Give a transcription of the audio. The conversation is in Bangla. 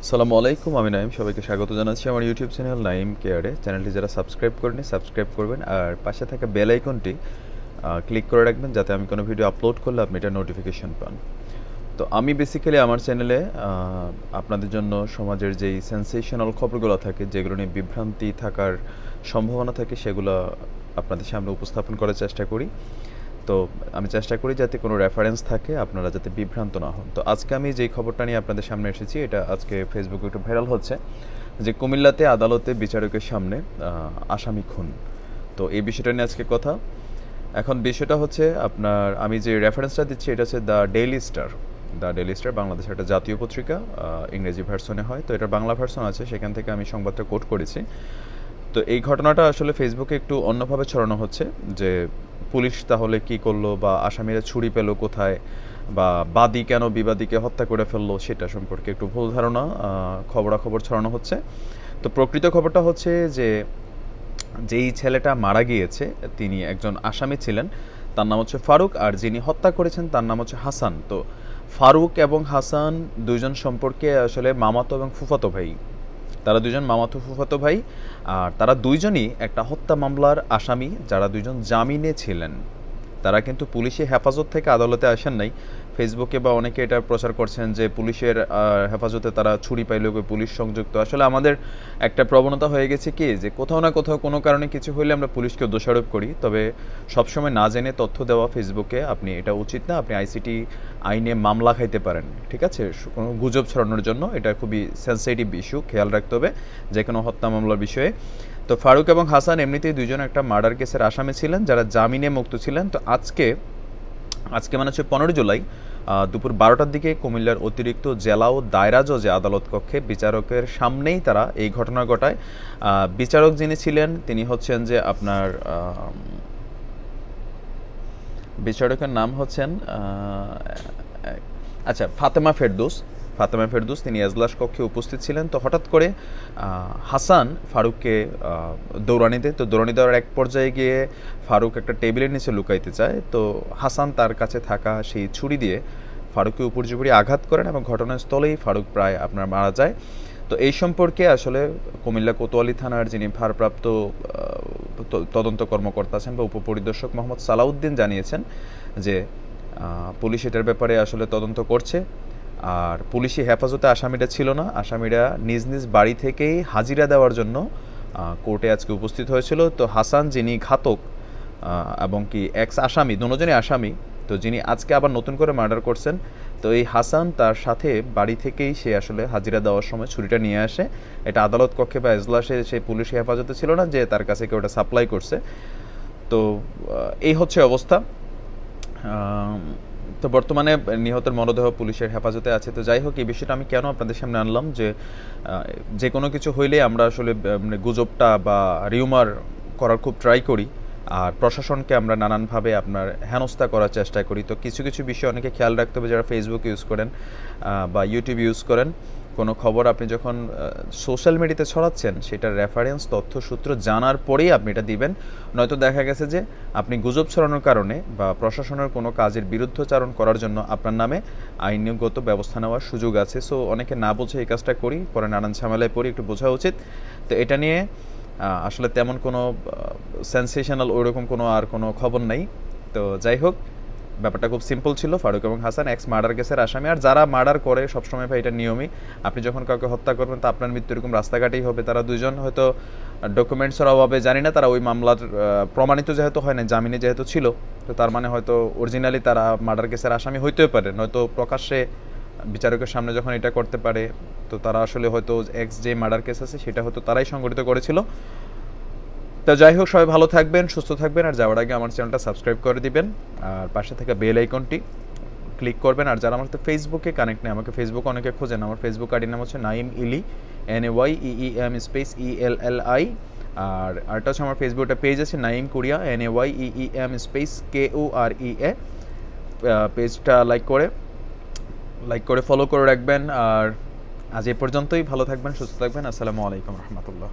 আসসালামু আলাইকুম, আমি নাইম। সবাইকে স্বাগত জানাচ্ছি আমার ইউটিউব চ্যানেল নাইম কেয়ারে। চ্যানেলটি যারা সাবস্ক্রাইব করেনি সাবস্ক্রাইব করবেন, আর পাশে থাকা বেল আইকনটি ক্লিক করে রাখবেন যাতে আমি কোনো ভিডিও আপলোড করলে আপনি এটা নোটিফিকেশন পান। তো আমি বেসিক্যালি আমার চ্যানেলে আপনাদের জন্য সমাজের যেই সেন্সেশনাল খবরগুলো থাকে, যেগুলো নিয়ে বিভ্রান্তি থাকার সম্ভাবনা থাকে, সেগুলো আপনাদের সামনে উপস্থাপন করার চেষ্টা করি। তো আমি চেষ্টা করি যাতে কোনো রেফারেন্স থাকে, আপনারা যাতে বিভ্রান্ত না হন। তো আজকে আমি যেই খবরটা নিয়ে আপনাদের সামনে এসেছি, এটা আজকে ফেসবুকে একটু ভাইরাল হচ্ছে, যে কুমিল্লাতে আদালতে বিচারকের সামনে আসামি খুন। তো এই বিষয়টা নিয়ে আজকে কথা। এখন বিষয়টা হচ্ছে আপনার, আমি যে রেফারেন্সটা দিচ্ছি এটা হচ্ছে the daily star. The daily star বাংলাদেশের একটা জাতীয় পত্রিকা, ইংরেজি ভার্সনে হয়। তো এটার বাংলা ভার্সন আছে, সেখান থেকে আমি সংবাদটা কোট করেছি। তো এই ঘটনাটা আসলে ফেসবুকে একটু অন্যভাবে ছড়ানো হচ্ছে, যে পুলিশ তাহলে কি করলো, বা আসামিরা ছুরি পেল কোথায়, বা বাদী কেন বিবাদীকে হত্যা করে ফেললো, সেটা সম্পর্কে একটু ভুল ধারণা খবরাখবর ছড়ানো হচ্ছে। তো প্রকৃত খবরটা হচ্ছে যে যেই ছেলেটা মারা গিয়েছে তিনি একজন আসামি ছিলেন, তার নাম হচ্ছে ফারুক, আর যিনি হত্যা করেছেন তার নাম হচ্ছে হাসান। তো ফারুক এবং হাসান দুইজন সম্পর্কে আসলে মামাতো এবং ফুফাতো ভাই। তারা দুজন মামাতো ফুফাতো ভাই, আর তারা দুইজনই একটা হত্যা মামলার আসামি, যারা দুইজন জামিনে ছিলেন। তারা কিন্তু পুলিশি হেফাজত থেকে আদালতে আসেন নাই। ফেসবুকে বা অনেকে এটা প্রচার করছেন যে পুলিশের হেফাজতে তারা ছুরি পাইলে পুলিশ সংযুক্ত। আসলে আমাদের একটা প্রবণতা হয়ে গেছে কি, যে কোথাও না কোথাও কোনো কারণে কিছু হইলে আমরা পুলিশকে দোষারোপ করি, তবে সবসময় না জেনে তথ্য দেওয়া ফেসবুকে আপনি এটা উচিত না। আপনি আইসিটি আইনে মামলা খাইতে পারেন, ঠিক আছে, কোনো গুজব ছড়ানোর জন্য। এটা খুবই সেন্সিটিভ ইস্যু, খেয়াল রাখতে হবে যে কোনো হত্যা মামলার বিষয়ে। তো ফারুক এবং হাসান এমনিতেই দুইজন একটা মার্ডার কেসের আসামি ছিলেন, যারা জামিনে মুক্ত ছিলেন। তো আজকে মানে হচ্ছে 15 জুলাই দুপুর 12টার দিকে কুমিল্লার অতিরিক্ত জেলা ও দায়রা জজে আদালত কক্ষে বিচারকের সামনেই তারা এই ঘটনা ঘটায়। বিচারক যিনি ছিলেন তিনি হচ্ছেন যে আপনার বিচারকের নাম হচ্ছেন ফাতেমা ফেরদৌস। তিনি এজলাস কক্ষে উপস্থিত ছিলেন। তো হঠাৎ করে হাসান ফারুককে দৌড়ানি দেয়। তো দৌড়ানি দেওয়ার এক পর্যায়ে গিয়ে ফারুক একটা টেবিলের নিচে লুকাইতে চায়। তো হাসান তার কাছে থাকা সেই ছুরি দিয়ে ফারুককে উপর্যুপরি আঘাত করেন এবং ঘটনাস্থলেই ফারুক প্রায় আপনার মারা যায়। তো এই সম্পর্কে আসলে কুমিল্লা কোতোয়ালি থানার যিনি ভারপ্রাপ্ত তদন্ত কর্মকর্তা আছেন বা উপপরিদর্শক মোহাম্মদ সালাউদ্দিন জানিয়েছেন যে পুলিশ এটার ব্যাপারে আসলে তদন্ত করছে। আর পুলিশি হেফাজতে আসামিরা ছিল না, আসামিরা নিজ নিজ বাড়ি থেকেই হাজিরা দেওয়ার জন্য কোর্টে আজকে উপস্থিত হয়েছিল। তো হাসান যিনি ঘাতক এবং কি এক্স আসামি, দুজনই আসামি, তো যিনি আজকে আবার নতুন করে মার্ডার করছেন, তো এই হাসান তার সাথে বাড়ি থেকেই সে আসলে হাজিরা দেওয়ার সময় ছুরিটা নিয়ে আসে। এটা আদালত কক্ষে বা এজলাসে সে পুলিশি হেফাজতে ছিল না যে তার কাছে কেউ ওটা সাপ্লাই করছে। তো এই হচ্ছে অবস্থা। তো বর্তমানে নিহতের মরদেহ পুলিশের হেফাজতে আছে। তো যাই হোক, এই বিষয়টা আমি কেন আপনাদের সামনে আনলাম, যে কোনো কিছু হইলে আমরা আসলে গুজবটা বা রিউমার করার খুব ট্রাই করি, আর প্রশাসনকে আমরা নানানভাবে আপনার হেনস্থা করার চেষ্টা করি। তো কিছু কিছু বিষয় অনেকে খেয়াল রাখতে হবে, যারা ফেসবুক ইউজ করেন বা ইউটিউব ইউজ করেন। কোনো খবর আপনি যখন সোশ্যাল মিডিয়াতে ছড়াচ্ছেন, সেটার রেফারেন্স তথ্যসূত্র জানার পরেই আপনি এটা দিবেন। নয়তো দেখা গেছে যে আপনি গুজব ছড়ানোর কারণে বা প্রশাসনের কোনো কাজের বিরুদ্ধচারণ করার জন্য আপনার নামে আইনগত ব্যবস্থা নেওয়ার সুযোগ আছে। সো অনেকে না বুঝে এই কাজটা করি, পরে নানান ঝামেলায় পড়ি, একটু বোঝা উচিত। তো এটা নিয়ে আসলে তেমন কোনো সেন্সেশনাল ওইরকম কোনো খবর নেই। তো যাই হোক, ব্যাপারটা খুব সিম্পল ছিল। ফারুক এবং হাসান এক্স মার্ডার কেসের আসামি। আর যারা মার্ডার করে সবসময় ভাই এটা নিয়মই, আপনি যখন কাউকে হত্যা করবেন তো আপনার মৃত্যু এরকম রাস্তাঘাটেই হবে। তারা দুজন হয়তো ডকুমেন্টসের অভাবে, জানি না, তারা ওই মামলার প্রমাণিত যেহেতু হয় না, জামিনে যেহেতু ছিল, তো তার মানে হয়তো অরিজিনালি তারা মার্ডার কেসের আসামি হইতেও পারে, নয়তো প্রকাশ্যে বিচারকের সামনে যখন এটা করতে পারে, তো তারা আসলে হয়তো এক্স যে মার্ডার কেস আছে সেটা হয়তো তারাই সংগঠিত করেছিল। তো যাই হোক, সবাই ভালো থাকবেন, সুস্থ থাকবেন, আর যাওয়ার আগে আমার চ্যানেলটা সাবস্ক্রাইব করে দিবেন, আর পাশে থাকা বেল আইকনটি ক্লিক করবেন। আর যারা আমার সাথে ফেসবুকে কানেক্ট নেই, আমাকে ফেসবুকে অনেকে খোঁজেন, আমার ফেসবুক আইডির নাম হচ্ছে নাইম ইলি, NAYEEM স্পেস ELLI। আর আরেকটা হচ্ছে আমার ফেসবুকটা পেজ আছে Naim Korea, NAYEEM space KOREA। পেজটা লাইক করে ফলো করে রাখবেন। আর আজ এ পর্যন্তই, ভালো থাকবেন, সুস্থ থাকবেন। আসসালামু আলাইকুম রহমতুল্লাহ।